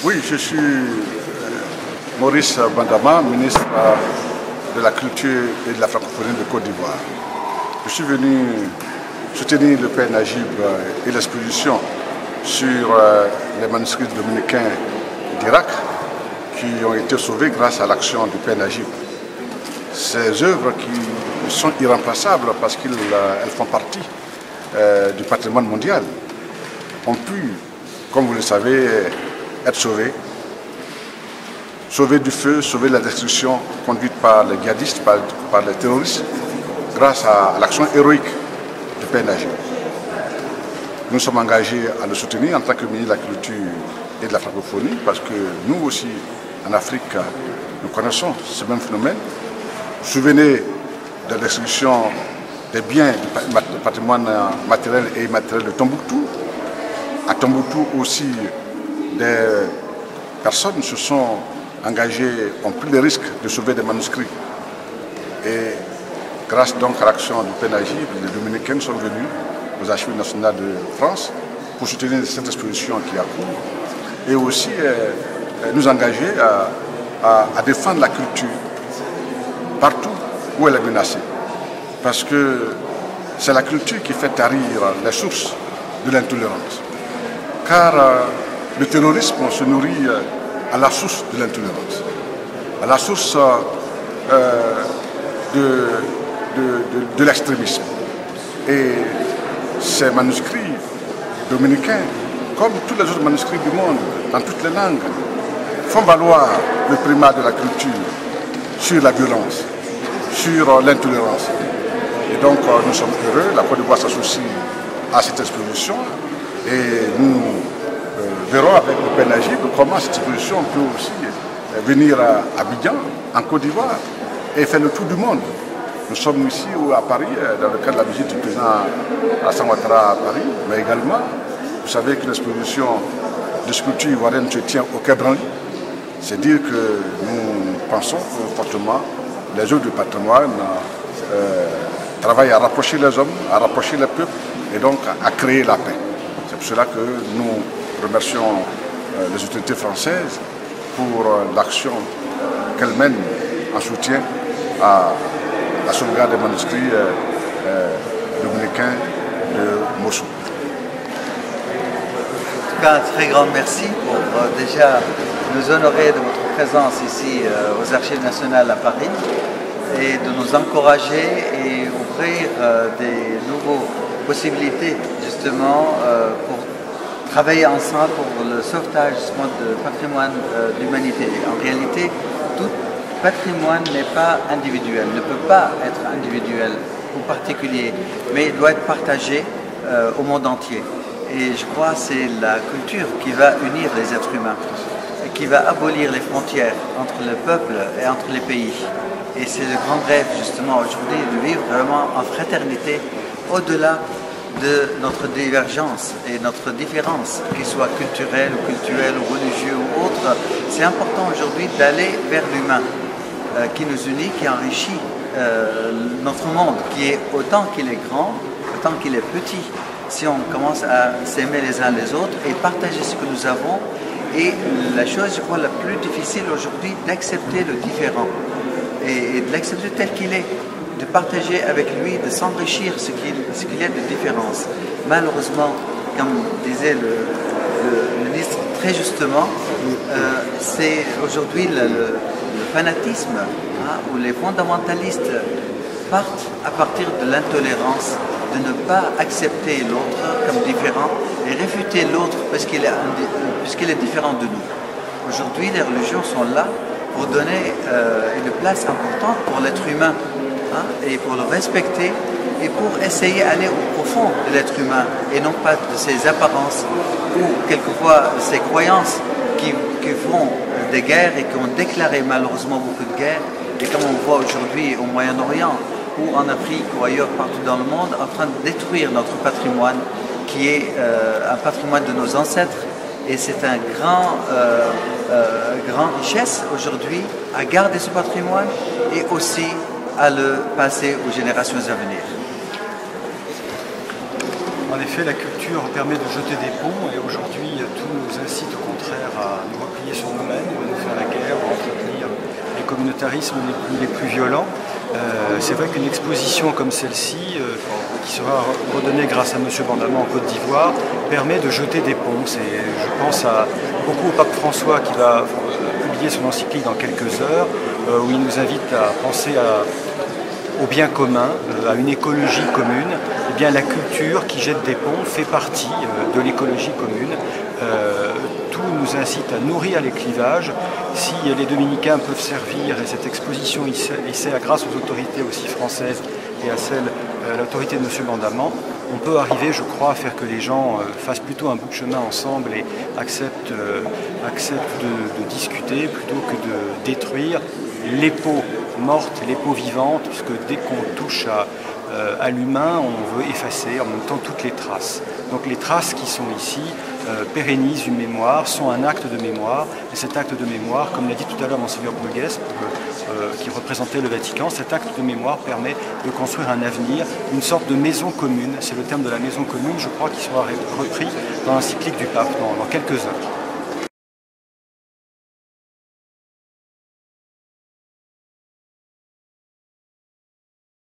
Oui, je suis Maurice Bandama, ministre de la Culture et de la Francophonie de Côte d'Ivoire. Je suis venu soutenir le Père Najib et l'exposition sur les manuscrits dominicains d'Irak qui ont été sauvés grâce à l'action du Père Najib. Ces œuvres qui sont irremplaçables parce qu'elles font partie du patrimoine mondial ont pu, comme vous le savez, être sauvées. Sauvées du feu, sauvées de la destruction conduite par les djihadistes, par les terroristes, grâce à l'action héroïque du Père Najib. Nous sommes engagés à le soutenir en tant que ministre de la Culture et de la Francophonie, parce que nous aussi, en Afrique, nous connaissons ce même phénomène. Vous vous souvenez de la destruction des biens du patrimoine matériel et immatériel de Tombouctou. À Tombouctou aussi, des personnes se sont engagées, ont pris le risque de sauver des manuscrits. Et grâce donc à l'action du Père Najib, les Dominicains sont venus aux Archives nationales de France pour soutenir cette exposition qui a cours et aussi nous engager à défendre la culture partout où elle est menacée. Parce que c'est la culture qui fait tarir les sources de l'intolérance. Car le terrorisme se nourrit à la source de l'intolérance, à la source de l'extrémisme. Et ces manuscrits dominicains, comme tous les autres manuscrits du monde, dans toutes les langues, font valoir le primat de la culture sur la violence, sur l'intolérance. Et donc nous sommes heureux, la Côte d'Ivoire s'associe à cette exposition et nous verrons avec le Père Najib comment cette exposition peut aussi venir à Abidjan, en Côte d'Ivoire, et faire le tour du monde. Nous sommes ici à Paris, dans le cadre de la visite du président Alassane Ouattara à Paris, mais également, vous savez que l'exposition de sculpture ivoirienne se tient au Quai Branly. C'est dire que nous pensons fortement les œuvres du patrimoine travaillent à rapprocher les hommes, à rapprocher les peuples et donc à créer la paix. C'est pour cela que nous remercions les autorités françaises pour l'action qu'elles mènent en soutien à la sauvegarde des manuscrits dominicains de Mossoul. En tout cas, un très grand merci pour déjà nous honorer de votre présence ici aux Archives nationales à Paris et de nous encourager et ouvrir des nouvelles possibilités justement pour travailler ensemble pour le sauvetage du patrimoine de l'humanité. En réalité, tout patrimoine n'est pas individuel, ne peut pas être individuel ou particulier, mais il doit être partagé au monde entier. Et je crois que c'est la culture qui va unir les êtres humains et qui va abolir les frontières entre le peuple et entre les pays. Et c'est le grand rêve justement aujourd'hui de vivre vraiment en fraternité au-delà de notre divergence et notre différence, qu'il soit culturelle ou culturelle ou religieuse ou autre. C'est important aujourd'hui d'aller vers l'humain qui nous unit, qui enrichit notre monde, qui est autant qu'il est grand, autant qu'il est petit. Si on commence à s'aimer les uns les autres et partager ce que nous avons, et la chose, je crois, la plus difficile aujourd'hui, d'accepter le différent et de l'accepter tel qu'il est, de partager avec lui, de s'enrichir ce qu'il y a de différence. Malheureusement, comme disait le ministre très justement, c'est aujourd'hui le fanatisme où les fondamentalistes partent à partir de l'intolérance, de ne pas accepter l'autre comme différent et réfuter l'autre parce qu'il est différent de nous. Aujourd'hui, les religions sont là pour donner une place importante pour l'être humain et pour le respecter et pour essayer d'aller au profond de l'être humain et non pas de ses apparences ou quelquefois de ses croyances qui font des guerres et qui ont déclaré malheureusement beaucoup de guerres. Et comme on voit aujourd'hui au Moyen-Orient ou en Afrique ou ailleurs partout dans le monde, en train de détruire notre patrimoine qui est un patrimoine de nos ancêtres. Et c'est un grand richesse aujourd'hui à garder ce patrimoine et aussi à le passer aux générations à venir. En effet, la culture permet de jeter des ponts et aujourd'hui, tout nous incite au contraire à nous replier sur nous-mêmes, à nous faire la guerre, à entretenir les communautarismes les plus violents. C'est vrai qu'une exposition comme celle-ci, qui sera redonnée grâce à M. Bandama en Côte d'Ivoire, permet de jeter des ponts. Je pense beaucoup au pape François qui va publier son encyclique dans quelques heures, où il nous invite à penser au bien commun, à une écologie commune. Eh bien, la culture qui jette des ponts fait partie de l'écologie commune. Tout nous incite à nourrir les clivages. Si les dominicains peuvent servir, et cette exposition sert grâce aux autorités aussi françaises et à l'autorité de M. Bandama, on peut arriver, je crois, à faire que les gens fassent plutôt un bout de chemin ensemble et acceptent de discuter plutôt que de détruire les peaux mortes, les peaux vivantes, puisque dès qu'on touche à l'humain, on veut effacer en même temps toutes les traces. Donc les traces qui sont ici pérennisent une mémoire, sont un acte de mémoire, et cet acte de mémoire, comme l'a dit tout à l'heure Monseigneur Bruguès, qui représentait le Vatican, cet acte de mémoire permet de construire un avenir, une sorte de maison commune. C'est le terme de la maison commune, je crois, qui sera repris dans l'encyclique du pape dans quelques heures.